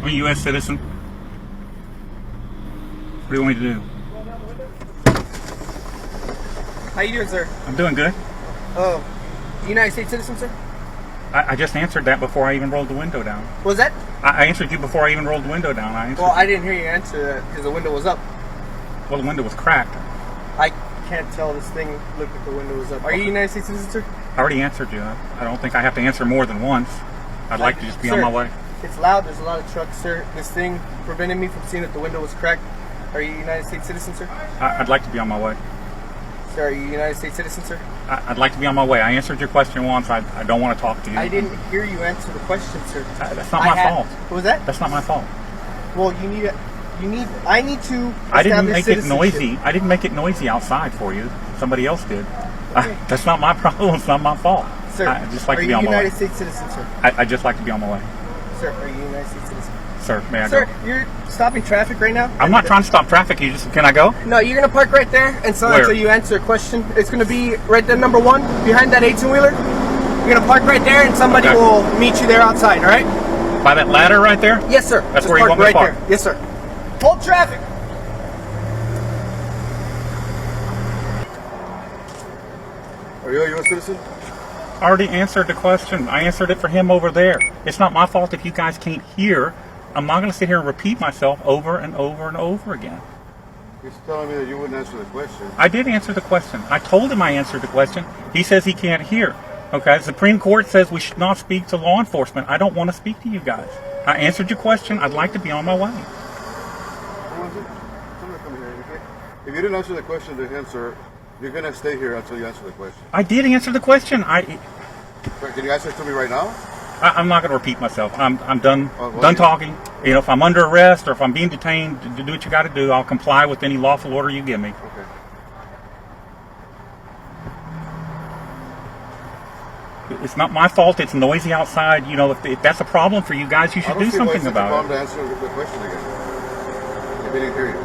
I'm a U.S. citizen. What do you want me to do? How you doing, sir? I'm doing good. Oh, United States citizen, sir? I just answered that before I even rolled the window down. What was that? I answered you before I even rolled the window down. I didn't hear you answer that because the window was up. Well, the window was cracked. I can't tell. This thing looked like the window was up. Are you a United States citizen, sir? I already answered you. I don't think I have to answer more than once. I'd like to just be on my way. It's loud. There's a lot of trucks, sir. This thing prevented me from seeing that the window was cracked. Are you a United States citizen, sir? I'd like to be on my way. Sir, are you a United States citizen, sir? I'd like to be on my way. I answered your question once. I don't want to talk to you. I didn't hear you answer the question, sir. That's not my fault. What was that? That's not my fault. Well, I need to. I didn't make it noisy. I didn't make it noisy outside for you. Somebody else did. Okay. That's not my problem. It's not my fault. Sir, I just like to be on my way. Are you a United States citizen, sir? I just like to be on my way. Sir, are you a United States citizen? Sir, may I go? Sir, you're stopping traffic right now? I'm not trying to stop traffic. Can I go? No, you're going to park right there until you answer a question. It's going to be right there, number 1, behind that 18-wheeler. You're going to park right there and somebody will meet you there outside, all right? By that ladder right there? Yes, sir. That's where you want me to park? There. Yes, sir. Hold traffic. Are you a U.S. citizen? I already answered the question. I answered it for him over there. It's not my fault if you guys can't hear. I'm not going to sit here and repeat myself over and over and over again. He's telling me that you wouldn't answer the question. I did answer the question. I told him I answered the question. He says he can't hear. Okay, the Supreme Court says we should not speak to law enforcement. I don't want to speak to you guys. I answered your question. I'd like to be on my way. Who was it? Somebody come here, okay? If you didn't answer the question to him, sir, you're going to stay here until you answer the question. I did answer the question. Can you answer it to me right now? I'm not going to repeat myself. I'm done talking. You know, if I'm under arrest or if I'm being detained, to do what you got to do, I'll comply with any lawful order you give me. Okay. It's not my fault. It's noisy outside. You know, if that's a problem for you guys, you should do something about it. I don't see why it's such a problem to answer the question again. If he didn't hear you.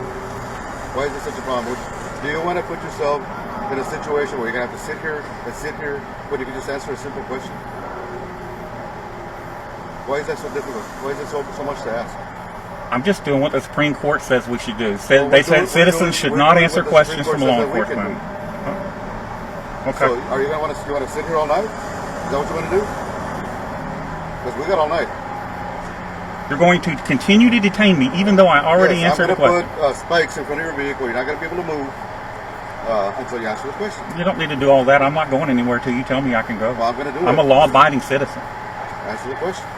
Why is it such a problem? Do you want to put yourself in a situation where you're going to have to sit here, but you can just answer a simple question? Why is that so difficult? Why is it so much to ask? I'm just doing what the Supreme Court says we should do. They said citizens should not answer questions from law enforcement. Okay. So are you going to want to sit here all night? Is that what you want to do? Because we got all night. You're going to continue to detain me even though I already answered the question. I'm going to put spikes in front of your vehicle. You're not going to be able to move until you answer the question. You don't need to do all that. I'm not going anywhere till you tell me I can go. Well, I'm going to do it. I'm a law-abiding citizen. Answer the question.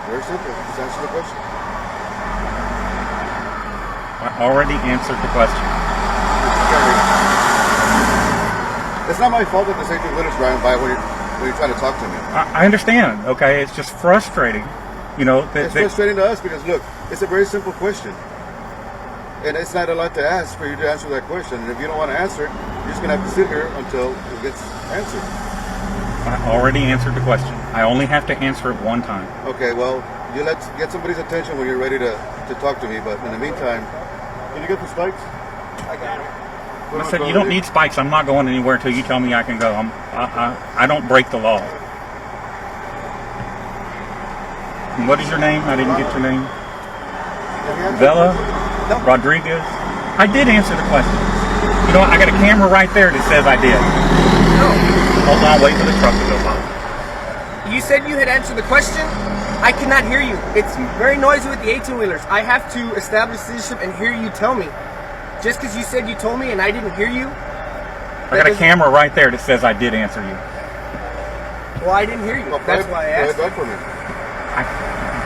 Very simple. Just answer the question. I already answered the question. It's not my fault that there's 18 wheelers driving by when you're trying to talk to me. I understand. Okay, it's just frustrating. You know, it's frustrating to us because look, it's a very simple question, and it's not a lot to ask for you to answer that question. And if you don't want to answer it, you're just gonna have to sit here until it gets answered. I already answered the question. I only have to answer it one time. Okay, well, you get somebody's attention when you're ready to talk to me. But in the meantime, can you get the spikes? I got it. I said you don't need spikes. I'm not going anywhere until you tell me I can go. I don't break the law. And what is your name? I didn't get your name. Vela Rodriguez. I did answer the question. You know, I got a camera right there that says I did. No. Hold on, wait for the truck to go by. You said you had answered the question. I cannot hear you. It's very noisy with the 18-wheelers. I have to establish citizenship and hear you tell me. Just because you said you told me and I didn't hear you? I got a camera right there that says I did answer you. Well, I didn't hear you. That's why I asked. Play it back for me. I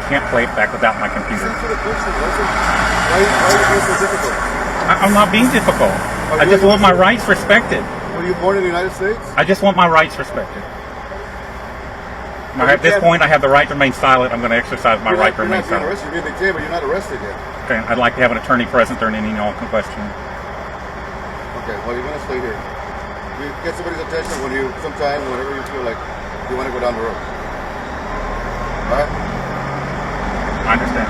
can't play it back without my computer. Answer the question. Why are you being so difficult? I'm not being difficult. I just want my rights respected. Were you born in the United States? I just want my rights respected. At this point, I have the right to remain silent. I'm going to exercise my right to remain silent. You're being detained, but you're not arrested yet. Okay, I'd like to have an attorney present during any and all question. Okay, well, you're going to stay here. You get somebody's attention whenever you feel like you want to go down the road. All right? I understand.